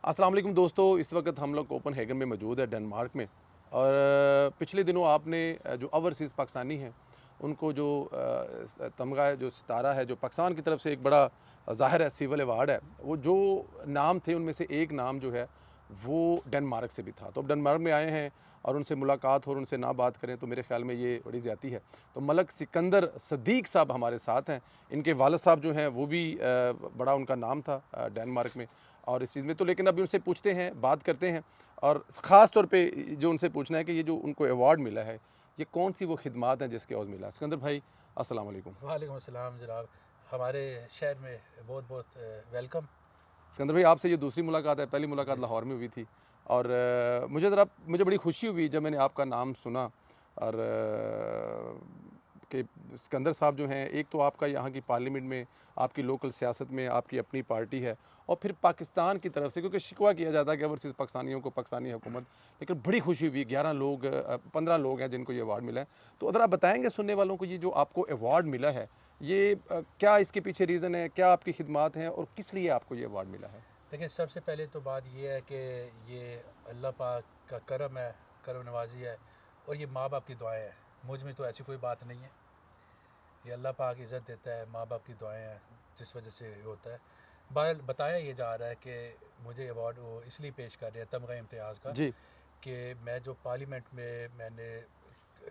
अस्सलाम वालेकुम दोस्तों, इस वक्त हम लोग कोपनहेगन में मौजूद है डेनमार्क में। और पिछले दिनों आपने जो ओवरसीज़ पाकिस्तानी हैं उनको जो तमगा है, जो सितारा है, जो पाकिस्तान की तरफ से एक बड़ा ज़ाहिर है सिविल अवार्ड है, वो जो नाम थे उनमें से एक नाम जो है वो डेनमार्क से भी था। तो अब डेनमार्क में आए हैं और उनसे मुलाकात हो और उनसे ना बात करें तो मेरे ख़्याल में ये बड़ी ज़्यादती है। तो मलक सिकंदर सदीक साहब हमारे साथ हैं। इनके वालिद साहब जो हैं वो भी बड़ा उनका नाम था डेनमार्क में और इस चीज़ में। तो लेकिन अभी उनसे पूछते हैं, बात करते हैं और ख़ास तौर पे जो उनसे पूछना है कि ये जो उनको अवार्ड मिला है, ये कौन-सी वो खिदमात हैं जिसके एवज़ मिला? सिकंदर भाई अस्सलाम वालेकुम। वालेकुम अस्सलाम जनाब। हमारे शहर में बहुत बहुत वेलकम। सिकंदर भाई आपसे ये दूसरी मुलाकात है, पहली मुलाकात जी लाहौर में हुई थी और मुझे बड़ी खुशी हुई जब मैंने आपका नाम सुना और कि सिकंदर साहब जो हैं, एक तो आपका यहाँ की पार्लियामेंट में, आपकी लोकल सियासत में आपकी अपनी पार्टी है और फिर पाकिस्तान की तरफ से क्योंकि शिकवा किया जाता है कि ओवरसीज़ पाकिस्तानियों को पाकिस्तानी हुकूमत, लेकिन बड़ी खुशी हुई 11 लोग 15 लोग हैं जिनको ये अवार्ड मिला है। तो अगर आप बताएँगे सुनने वालों को ये जो आपको अवार्ड मिला है, ये क्या इसके पीछे रीज़न है? क्या आपकी खिदमात हैं और किस लिए आपको ये अवार्ड मिला है? देखिए, सबसे पहले तो बात ये है कि ये अल्लाह पाक का करम है, करम नवाजी है और ये माँ बाप की दुआएं हैं। मुझ में तो ऐसी कोई बात नहीं है। ये अल्लाह पाक इज़्ज़त देता है, माँ बाप की दुआएं हैं जिस वजह से ये होता है। बहरहाल बताया ये जा रहा है कि मुझे अवार्ड वो इसलिए पेश कर रहे हैं तमगा इम्तियाज़ का जी, कि मैं जो पार्लियामेंट में मैंने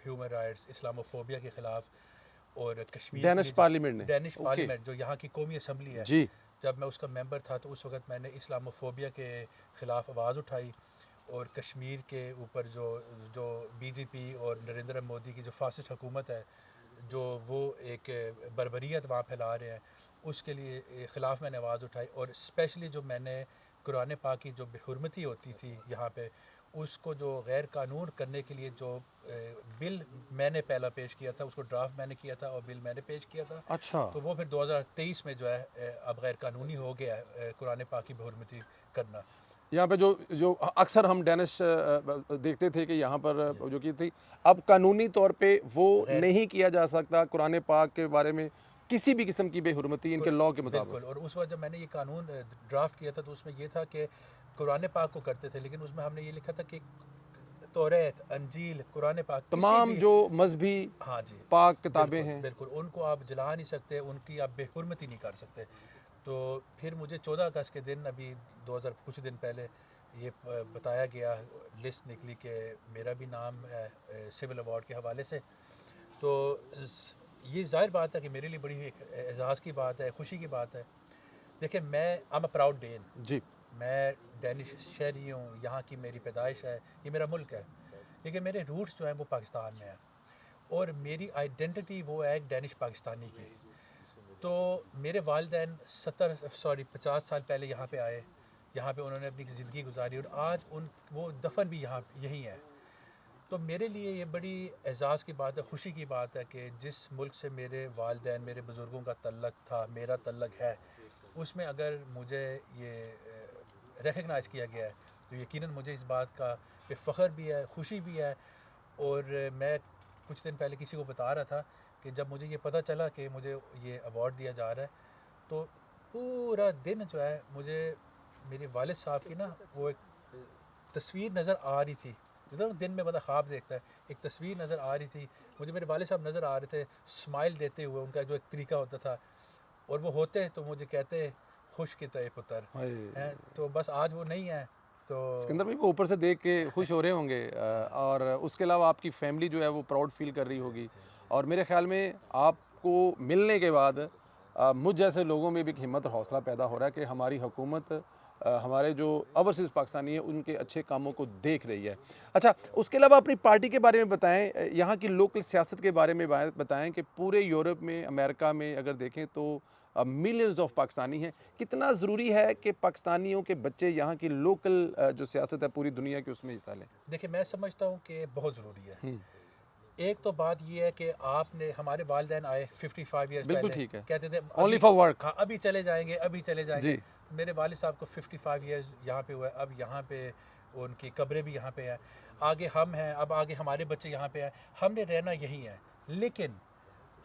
ह्यूमन राइट्स, इस्लामोफोबिया के ख़िलाफ़ और कश्मीर के डेनिश लिए जो पार्लियामेंट ने। डेनिश ओके, पार्लियामेंट जो यहाँ की कौमी असम्बली है, जी, जब मैं उसका मेंबर था तो उस वक्त मैंने इस्लामोफोबिया के ख़िलाफ़ आवाज़ उठाई और कश्मीर के ऊपर जो जो बीजेपी और नरेंद्र मोदी की जो फासिस्ट हुकूमत है, जो वो एक बर्बरियत वहाँ फैला रहे हैं, उसके लिए ख़िलाफ़ मैंने आवाज़ उठाई। और स्पेशली जो मैंने कुरान पाक की जो बेहुरमती होती थी यहाँ पे, उसको जो गैर कानून करने के लिए जो बिल मैंने पहला पेश किया था, उसको ड्राफ्ट मैंने किया था और बिल मैंने पेश किया था। अच्छा। तो वो फिर 2023 में जो है अब गैर कानूनी हो गया है कुरान पाक की बेहुरमती करना। यहाँ पे जो जो अक्सर हम डेनिश देखते थे कि यहाँ पर जी, जो की थी, अब कानूनी तौर पे वो गैर नहीं किया जा सकता कुरान पाक के बारे में किसी भी किस्म की बेहुरमती इनके लॉ के मुताबिक। बिल्कुल। और उस वक्त जब मैंने ये कानून ड्राफ्ट किया था तो उसमें ये था कि कुरान पाक को करते थे, लेकिन उसमें हमने ये लिखा था कि तौरात, अंजील, कुरान पाक किसी तमाम भी। जो मजहबी हाँ जी, पाक किताबें बिल्कुल हैं। बिल्कुल, उनको आप जला नहीं सकते, उनकी आप बेहुरमती नहीं कर सकते। तो फिर मुझे 14 अगस्त के दिन, अभी 2000 कुछ दिन पहले, ये बताया गया, लिस्ट निकली कि मेरा भी नाम है सिविल अवार्ड के हवाले से। तो ये ज़ाहिर बात है कि मेरे लिए बड़ी एक एजाज़ की बात है, खुशी की बात है। देखिए, मैं I am a proud Dane. जी, मैं डेनिश शहरी हूँ, यहाँ की मेरी पैदाइश है, ये मेरा मुल्क है, लेकिन मेरे रूट्स जो हैं वो पाकिस्तान में हैं और मेरी आइडेंटिटी वो है एक डेनिश पाकिस्तानी की। तो मेरे वालिदैन 50 साल पहले यहाँ पे आए, यहाँ पे उन्होंने अपनी ज़िंदगी गुजारी और आज उन वो दफन भी यहाँ यहीं है। तो मेरे लिए ये बड़ी एज़ाज़ की बात है, खुशी की बात है कि जिस मुल्क से मेरे वालिदैन, मेरे बुज़ुर्गों का तल्लक था, मेरा तल्लक है, उसमें अगर मुझे ये रिकग्नाइज़ किया गया है, तो यकीनन मुझे इस बात का पे फ़ख्र भी है, खुशी भी है। और मैं कुछ दिन पहले किसी को बता रहा था कि जब मुझे ये पता चला कि मुझे ये अवार्ड दिया जा रहा है, तो पूरा दिन जो है मुझे मेरे वालिद साहब की ना वो एक तस्वीर नज़र आ रही थी। जितना दिन में बंदा ख्वाब देखता है, एक तस्वीर नज़र आ रही थी। मुझे मेरे वालिद साहब नज़र आ रहे थे, स्माइल देते हुए, उनका जो एक तरीका होता था। और वो होते तो मुझे कहते, खुश के तय पुत्र हाय हैं। तो बस आज वो नहीं है। तो सिकंदर भाई वो ऊपर से देख के खुश हो रहे होंगे और उसके अलावा आपकी फैमिली जो है वो प्राउड फील कर रही होगी और मेरे ख्याल में आपको मिलने के बाद मुझ जैसे लोगों में भी एक हिम्मत और हौसला पैदा हो रहा है कि हमारी हुकूमत हमारे जो ओवरसीज़ पाकिस्तानी है उनके अच्छे कामों को देख रही है। अच्छा, उसके अलावा अपनी पार्टी के बारे में बताएं, यहाँ की लोकल सियासत के बारे में बताएं कि पूरे यूरोप में, अमेरिका में अगर देखें तो मिलियंस ऑफ पाकिस्तानी हैं। कितना ज़रूरी है कि पाकिस्तानियों के बच्चे यहाँ की लोकल जो सियासत है पूरी दुनिया की उसमें हिस्सा लें? देखिए, मैं समझता हूँ कि बहुत ज़रूरी है। हुँ, एक तो बात ये है कि आपने हमारे वालिदैन आए 55 ईयर्स बिल्कुल पहले, ठीक है। कहते थे ओनली अभी, फॉर वर्क। हाँ अभी चले जाएंगे, अभी चले जाएंगे। जी, तो मेरे वालिद साहब को 55 ईयर्स यहाँ पे हुआ है, अब यहाँ पे उनकी कब्रें भी यहाँ पे हैं। आगे हम हैं, अब आगे हमारे बच्चे यहाँ पे हैं। हमने रहना यही है, लेकिन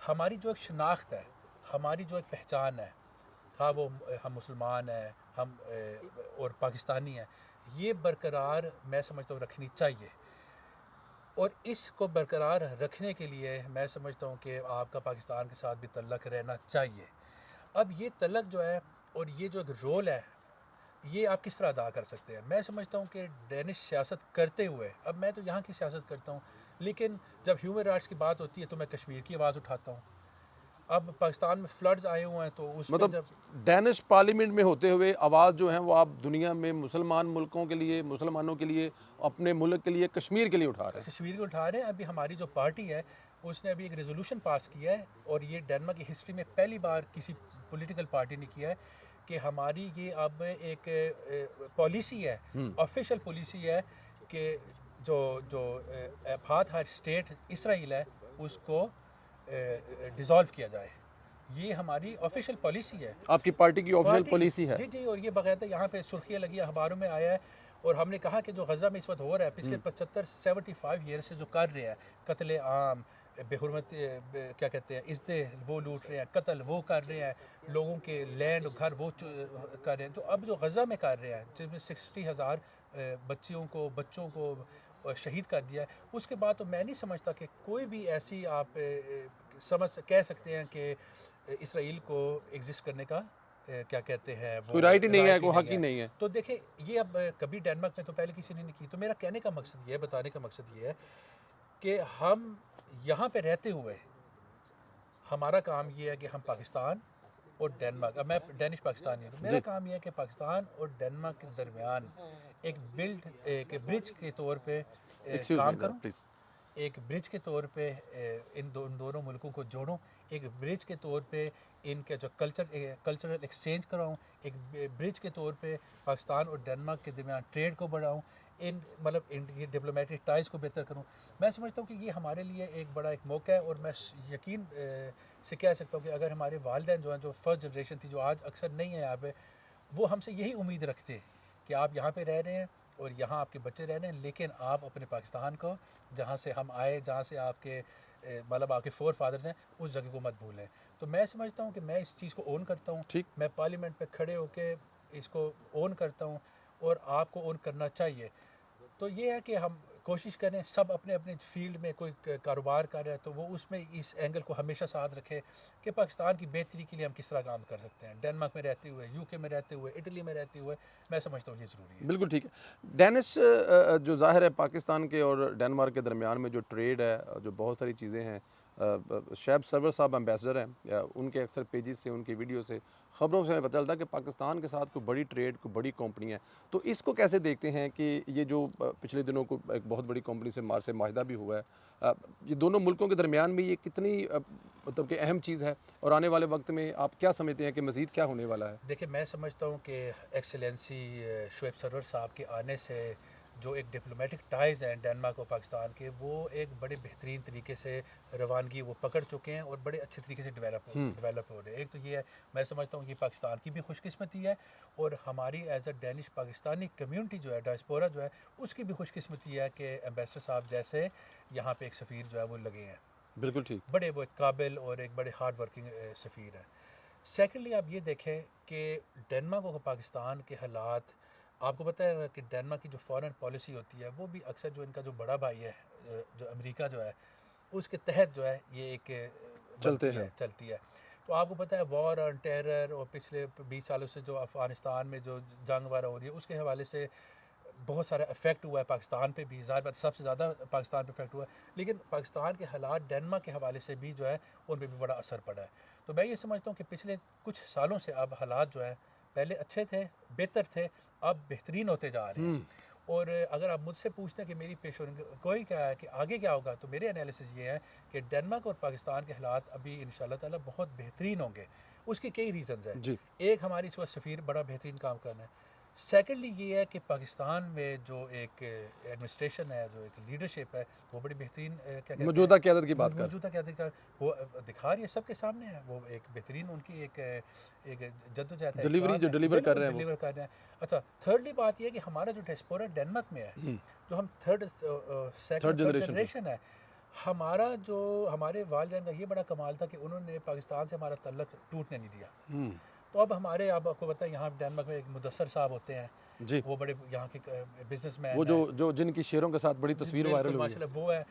हमारी जो एक शनाख्त है, हमारी जो एक पहचान है, खा वो हम मुसलमान हैं, हम और पाकिस्तानी हैं, ये बरकरार मैं समझता हूँ रखनी चाहिए। और इसको बरकरार रखने के लिए मैं समझता हूँ कि आपका पाकिस्तान के साथ भी तल्लक रहना चाहिए। अब ये तल्लक जो है और ये जो एक रोल है, ये आप किस तरह अदा कर सकते हैं? मैं समझता हूँ कि डैनिश सियासत करते हुए, अब मैं तो यहाँ की सियासत करता हूँ, लेकिन जब ह्यूमन राइट्स की बात होती है तो मैं कश्मीर की आवाज़ उठाता हूँ। अब पाकिस्तान में फ्लड्स आए हुए हैं तो उसमें मतलब जब डैनिश पार्लियामेंट में होते हुए आवाज़ जो है वो आप दुनिया में मुसलमान मुल्कों के लिए, मुसलमानों के लिए, अपने मुल्क के लिए, कश्मीर के लिए उठा रहे हैं। कश्मीर को उठा रहे हैं, अभी हमारी जो पार्टी है उसने अभी एक रेजोल्यूशन पास किया है, और ये डेनमार्क की हिस्ट्री में पहली बार किसी पॉलिटिकल पार्टी ने किया है कि हमारी ये अब एक पॉलिसी है, ऑफिशियल पॉलिसी है कि जो जो अपार्थाइड स्टेट इसराइल है उसको डिज़ोल्व किया जाए। ये हमारी ऑफिशियल पॉलिसी है आपकी पार्टी की ऑफिशियल पार्टी की। पॉलिसी है। जी जी, और ये बाकायदा यहाँ पे सुर्खियाँ लगी अखबारों में आया है। और हमने कहा कि जो गज़ा में इस वक्त हो रहा है पिछले 75 ईयर से जो कर रहे हैं, कत्ले आम, बेहुरमत, क्या कहते हैं, इज्जतें वो लूट रहे हैं, कत्ल वो कर रहे हैं, लोगों के लैंड घर वो कर रहे हैं, तो अब जो गज़ा में कर रहे हैं जिसमें 60,000 बच्चों को शहीद कर दिया है, उसके बाद तो मैं नहीं समझता कि कोई भी ऐसी आप कह सकते हैं कि इसराइल को एग्जिस्ट करने का क्या कहते हैं वो कोई राइट ही नहीं है, राइट ही कोई हक नहीं ही है। नहीं है। तो देखें, ये अब कभी डेनमार्क में तो पहले किसी ने नहीं की। तो मेरा कहने का मकसद ये है, बताने का मकसद ये है कि हम यहाँ पे रहते हुए हमारा काम ये है कि हम पाकिस्तान और डेनमार्क, अब मैं डेनिश पाकिस्तानी हूँ, तो मेरा जी, काम ये है कि पाकिस्तान और डेनमार्क के दरमियान एक ब्रिज के तौर पे एक्सक्यूज़ मी काम ज़रा करूँ, प्लीज़। एक ब्रिज के तौर पे इन दोनों मुल्कों को जोड़ूं, एक ब्रिज के तौर पे इनके जो कल्चरल एक्सचेंज कराऊं, एक ब्रिज के तौर पे पाकिस्तान और डेनमार्क के दरमियान ट्रेड को बढ़ाऊं, इनकी डिप्लोमेटिक टाइज को बेहतर करूं। मैं समझता हूं कि ये हमारे लिए एक बड़ा एक मौका है, और मैं यकीन से कह सकता हूं कि अगर हमारे वालिदैन जो हैं, जो फर्स्ट जनरेशन थी, जो आज अक्सर नहीं है यहाँ पे, वो हमसे यही उम्मीद रखते कि आप यहाँ पे रह रहे हैं और यहाँ आपके बच्चे रह रहे हैं, लेकिन आप अपने पाकिस्तान को, जहाँ से हम आए, जहाँ से आपके मतलब आपके फोर फादर्स हैं, उस जगह को मत भूलें। तो मैं समझता हूँ कि मैं इस चीज़ को ओन करता हूँ, ठीक। मैं पार्लियामेंट में खड़े होकर इसको ओन करता हूँ, और आपको ओन करना चाहिए। तो ये है कि हम कोशिश करें, सब अपने अपने फील्ड में कोई कारोबार कर रहा है तो वो उसमें इस एंगल को हमेशा साथ रखे कि पाकिस्तान की बेहतरी के लिए हम किस तरह काम कर सकते हैं। डेनमार्क में रहते हुए, यूके में रहते हुए, इटली में रहते हुए, मैं समझता हूँ ये ज़रूरी है। बिल्कुल ठीक है। डेनिश जो ज़ाहिर है पाकिस्तान के और डेनमार्क के दरमियान में जो ट्रेड है, जो बहुत सारी चीज़ें हैं, शैब सरवर साहब एम्बेसडर हैं, उनके अक्सर पेजेस से, उनकी वीडियो से, ख़बरों से हमें पता चलता है कि पाकिस्तान के साथ कोई बड़ी ट्रेड, कोई बड़ी कंपनी है। तो इसको कैसे देखते हैं कि ये जो पिछले दिनों को एक बहुत बड़ी कंपनी से माहिदा भी हुआ है, अ, ये दोनों मुल्कों के दरमियान में ये कितनी मतलब कि अहम चीज़ है, और आने वाले वक्त में आप क्या समझते हैं कि मज़ीद क्या होने वाला है? देखिए, मैं समझता हूँ कि एक्सेलेंसी शोएब सरवर साहब के आने से जो एक डिप्लोमेटिक टाइज़ हैं डेनमार्क और पाकिस्तान के, वो एक बड़े बेहतरीन तरीके से रवानगी वो पकड़ चुके हैं और बड़े अच्छे तरीके से डेवलप हो रहे हैं। एक तो ये है, मैं समझता हूँ ये पाकिस्तान की भी खुशकिस्मती है, और हमारी as a Danish Pakistani community जो है, डायस्पोरा जो है, उसकी भी खुशकिस्मती है कि एम्बेसडर साहब जैसे यहाँ पे एक सफ़ीर जो है वो लगे हैं। बिल्कुल ठीक। बड़े वो एक काबिल और एक बड़े हार्ड वर्किंग सफ़ीर हैं। सेकेंडली आप ये देखें कि डेनमार्क और पाकिस्तान के हालात, आपको पता है कि डेनमार्क की जो फॉरेन पॉलिसी होती है वो भी अक्सर जो इनका जो बड़ा भाई है, जो अमेरिका जो है, उसके तहत जो है ये एक चलते बनती है, हैं। चलती है। तो आपको पता है वॉर ऑन टेरर, और पिछले 20 सालों से जो अफ़गानिस्तान में जो जंग वगैरह हो रही है, उसके हवाले से बहुत सारा इफेक्ट हुआ है पाकिस्तान पे भी, ज़ाहिर बात सबसे ज़्यादा पाकिस्तान पे इफेक्ट हुआ है, लेकिन पाकिस्तान के हालात डेनमार्क के हवाले से भी जो है उन पर भी बड़ा असर पड़ा है। तो मैं ये समझता हूँ कि पिछले कुछ सालों से अब हालात जो है, पहले अच्छे थे, बेहतर थे, अब बेहतरीन होते जा रहे हैं। और अगर आप मुझसे पूछते हैं कि मेरी पेशेन गोई क्या है कि आगे क्या होगा, तो मेरे एनालिसिस ये है कि डेनमार्क और पाकिस्तान के हालात अभी इंशाल्लाह ताला बहुत बेहतरीन होंगे। उसके कई रीज़न्स हैं। जी। एक, हमारी इस वक्त सफ़ीर बड़ा बेहतरीन काम कर रहा है। सेकेंडली ये है कि पाकिस्तान में जो एक एडमिनिस्ट्रेशन है, जो एक लीडरशिप है, वो बड़ी बेहतरीन क्या कहते हैं, मौजूदा क़यादत की बात कर। मौजूदा क्या दिखा, वो दिखा रही है, सबके सामने है, वो एक बेहतरीन उनकी एक जद्दोजहद है, एक डिलीवरी काम जो है, डिलीवर कर बिल्कुल रहे हैं वो। डिलीवर कर रहे हैं। अच्छा, थर्डली बात ये है कि हमारा जो डियास्पोरा डेनमार्क में है, जो हम थर्ड थर्ड जनरेशन से। जनरेशन है, हमारे वालिदैन का ये बड़ा कमाल था कि उन्होंने पाकिस्तान से हमारा तल्लक टूटने नहीं दिया। तो अब हमारे, अब आपको पता है यहाँ डेनमार्क में एक मुदस्सर साहब होते हैं, जी, वो बड़े यहाँ के बिजनेसमैन वो हैं। जो जिनकी शेरों के साथ बड़ी तस्वीर बिल्कुल वायरल हुई है। माशाल्लाह वो है।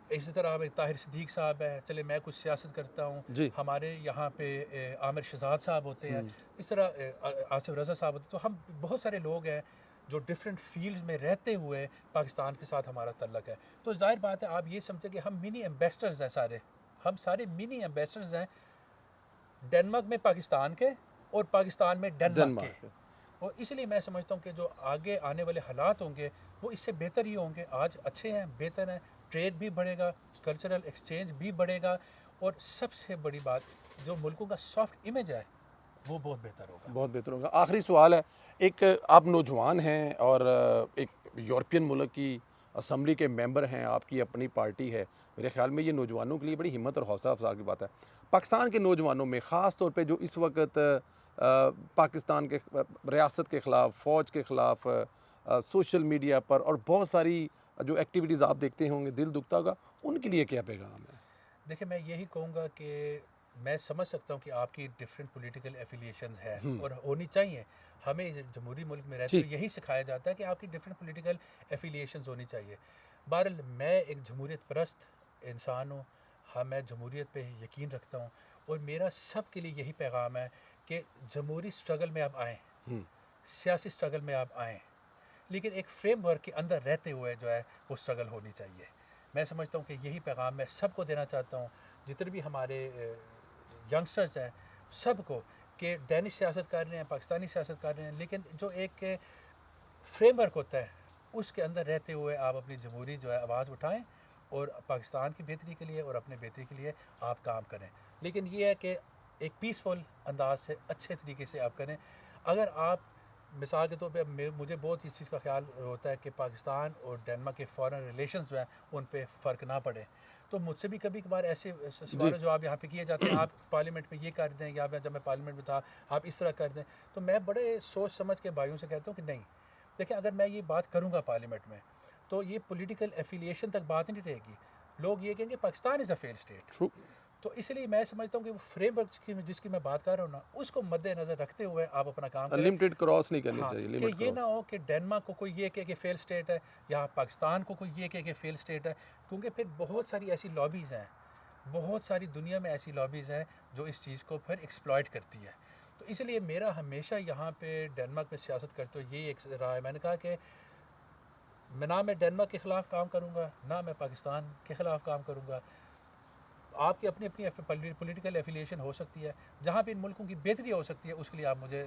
इसी तरह हमें ताहिर सिद्दीक साहब है, चले मैं कुछ सियासत करता हूँ। जी, हमारे यहाँ पे आमिर शहजाद साहब होते हैं, इस तरह आसिफ रज़ा साहब होते हैं। तो हम बहुत सारे लोग हैं जो डिफरेंट फील्ड्स में रहते हुए पाकिस्तान के साथ हमारा तल्लक है। तो जाहिर बात है आप ये समझे कि हम मिनी एम्बेसडर्स हैं सारे, हम सारे मिनी एम्बेसडर्स हैं डेनमार्क में पाकिस्तान के और पाकिस्तान में डेनमार्क के। डेनमार्क। और इसलिए मैं समझता हूँ कि जो आगे आने वाले हालात होंगे वो इससे बेहतर ही होंगे। आज अच्छे हैं, बेहतर हैं, ट्रेड भी बढ़ेगा, कल्चरल एक्सचेंज भी बढ़ेगा, और सबसे बड़ी बात जो मुल्कों का सॉफ्ट इमेज है वो बहुत बेहतर होगा। बहुत बेहतर होगा। आखिरी सवाल है, एक आप नौजवान हैं और एक यूरोपियन मुल्क की असम्बली के मेंबर हैं, आपकी अपनी पार्टी है। मेरे ख्याल में ये नौजवानों के लिए बड़ी हिम्मत और हौसला अफजा की बात है। पाकिस्तान के नौजवानों में ख़ास तौर पे जो इस वक्त पाकिस्तान के रियासत के ख़िलाफ़, फ़ौज के ख़िलाफ़ सोशल मीडिया पर और बहुत सारी जो एक्टिविटीज़ आप देखते होंगे, दिल दुखता होगा, उनके लिए क्या पैगाम है? देखिए मैं यही कहूँगा कि मैं समझ सकता हूँ कि आपकी डिफरेंट पॉलिटिकल एफिलिएशंस हैं और होनी चाहिए। हमें जमहूरी मुल्क में रहते जी, हुए यही सिखाया जाता है कि आपकी डिफरेंट पॉलिटिकल एफिलिएशंस होनी चाहिए। बहरहाल मैं एक जमहूरियत परस्त इंसान हूँ। हाँ, मैं जमहूरियत पे यकीन रखता हूँ, और मेरा सब के लिए यही पैगाम है कि जमहूरी स्ट्रगल में आप आएँ, सियासी स्ट्रगल में आप आएँ, लेकिन एक फ्रेमवर्क के अंदर रहते हुए जो है वो स्ट्रगल होनी चाहिए। मैं समझता हूँ कि यही पैगाम मैं सबको देना चाहता हूँ, जितने भी हमारे यंगस्टर्स हैं सबको, कि डैनिश सियासत कर रहे हैं, पाकिस्तानी सियासत कर रहे हैं, लेकिन जो एक फ्रेमवर्क होता है उसके अंदर रहते हुए आप अपनी जमहूरी जो है आवाज़ उठाएं और पाकिस्तान की बेहतरी के लिए और अपने बेहतरी के लिए आप काम करें। लेकिन ये है कि एक पीसफुल अंदाज से अच्छे तरीके से आप करें। अगर आप मिसाल के तौर पे मुझे बहुत इस चीज़ का ख्याल होता है कि पाकिस्तान और डेनमार्क के फॉरेन रिलेशंस जो हैं उन पे फ़र्क ना पड़े। तो मुझसे भी कभी कभार ऐसे जी, सवाल जवाब यहाँ पे किए जाते हैं, आप पार्लियामेंट में ये कर दें, या जब मैं पार्लियामेंट में था आप इस तरह कर दें। तो मैं बड़े सोच समझ के भाइयों से कहता हूँ कि नहीं, देखिए अगर मैं ये बात करूँगा पार्लियामेंट में तो ये पॉलिटिकल एफिलिएशन तक बात नहीं रहेगी। लोग ये कहेंगे Pakistan is a fail state. True. तो इसलिए मैं समझता हूँ कि वो फ्रेमवर्क जिसकी मैं बात कर रहा हूँ ना, उसको मद्देनज़र रखते हुए आप अपना काम करें। लिमिटेड क्रॉस नहीं करनी हाँ, चाहिए, कि लिमिट ये क्रॉस। ना हो कि डेनमार्क को कोई ये कहे कि फेल स्टेट है, या पाकिस्तान को कोई ये कहे कि फेल स्टेट है, क्योंकि फिर बहुत सारी ऐसी लॉबीज़ हैं, बहुत सारी दुनिया में ऐसी लॉबीज़ हैं जो इस चीज़ को फिर एक्सप्लॉइट करती है। तो इसलिए मेरा हमेशा यहाँ पे डेनमार्क में सियासत करते हुए ये एक रहा है, मैंने कहा कि मैं डेनमार्क के ख़िलाफ़ काम करूँगा, ना मैं पाकिस्तान के ख़िलाफ़ काम करूँगा। आपकी अपनी अपनी पॉलिटिकल एफिलिएशन हो सकती है, जहाँ भी इन मुल्कों की बेहतरी हो सकती है उसके लिए आप मुझे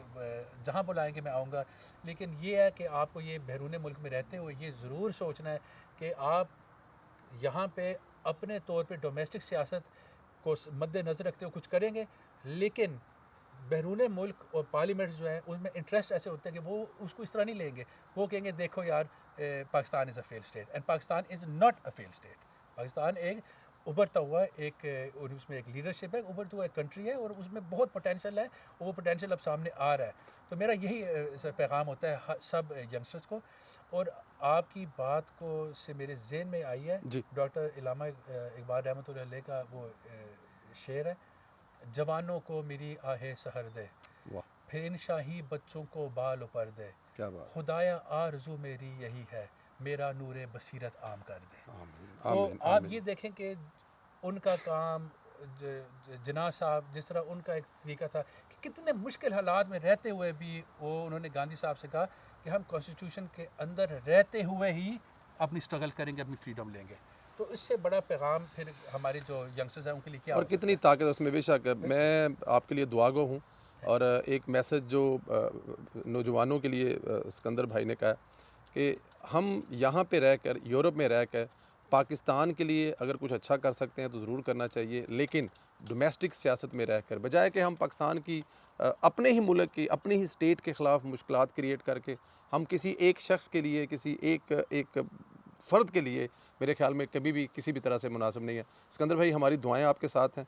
जहाँ बुलाएंगे मैं आऊँगा। लेकिन ये है कि आपको ये बैरून मुल्क में रहते हुए ये ज़रूर सोचना है कि आप यहाँ पे अपने तौर पे डोमेस्टिक सियासत को मद्देनज़र रखते हुए कुछ करेंगे, लेकिन बैरून मुल्क और पार्लियामेंट जो है उसमें इंटरेस्ट ऐसे होते हैं कि वो उसको इस तरह नहीं लेंगे। वो कहेंगे देखो यार, Pakistan is a fail state, and Pakistan is not a fail state. Pakistan एक उभरता हुआ एक और उसमें एक लीडरशिप है, उभरता हुआ एक कंट्री है, और उसमें बहुत पोटेंशियल है, और वो पोटेंशियल अब सामने आ रहा है। तो मेरा यही पैगाम होता है सब यंगस्टर्स को। और आपकी बात को से मेरे जहन में आई है जी, डॉक्टर इलामा इकबाल रहमतुल्लाह अलैह का वो शेर है, जवानों को मेरी आहें सहर दे, वाह! फिर इन शाही बच्चों को बाल उपर दे, क्या बात है। खुदाया आरज़ू मेरी यही है, मेरा नूरे बसीरत आम कर दे। आमीन, तो आमीन, आप आमीन। ये देखें कि उनका काम, जिन्ना साहब जिस तरह उनका एक तरीका था कि कितने मुश्किल हालात में रहते हुए भी वो उन्होंने गांधी साहब से कहा कि हम कॉन्स्टिट्यूशन के अंदर रहते हुए ही अपनी स्ट्रगल करेंगे, अपनी फ्रीडम लेंगे। तो इससे बड़ा पैगाम फिर हमारे जो यंगस्टर्स हैं उनके लिए क्या और हो सकता कितनी है। ताकत है उसमें, बेशक बिल्कुल। मैं आपके लिए दुआगो हूँ। थैंक और एक मैसेज जो नौजवानों के लिए सिकंदर भाई ने कहा कि हम यहाँ पे रहकर, यूरोप में रहकर पाकिस्तान के लिए अगर कुछ अच्छा कर सकते हैं तो ज़रूर करना चाहिए, लेकिन डोमेस्टिक सियासत में रहकर, बजाय कि हम पाकिस्तान की अपने ही मुल्क की, अपनी ही स्टेट के ख़िलाफ़ मुश्किलात क्रिएट करके हम किसी एक शख्स के लिए, किसी एक एक फ़र्द के लिए, मेरे ख़्याल में कभी भी किसी भी तरह से मुनासिब नहीं है। सिकंदर भाई, हमारी दुआएं आपके साथ हैं।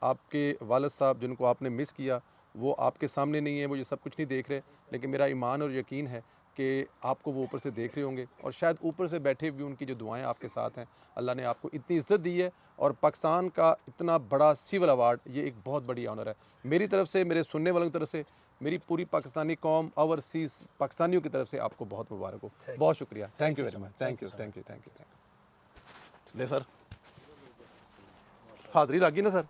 आपके वालिद साहब जिनको आपने मिस किया, वो आपके सामने नहीं है, वो ये सब कुछ नहीं देख रहे, लेकिन मेरा ईमान और यकीन है कि आपको वो ऊपर से देख रहे होंगे और शायद ऊपर से बैठे भी उनकी जो दुआएं आपके साथ हैं। अल्लाह ने आपको इतनी इज़्ज़त दी है और पाकिस्तान का इतना बड़ा सिविल अवार्ड, ये एक बहुत बड़ी ऑनर है। मेरी तरफ से, मेरे सुनने वालों की तरफ से, मेरी पूरी पाकिस्तानी कौम, ओवरसीज़ पाकिस्तानियों की तरफ से आपको बहुत मुबारक हो। बहुत शुक्रिया। Thank you very much. Thank you, thank you, thank you, thank you. ले सर, हाज़री लगी ना सर।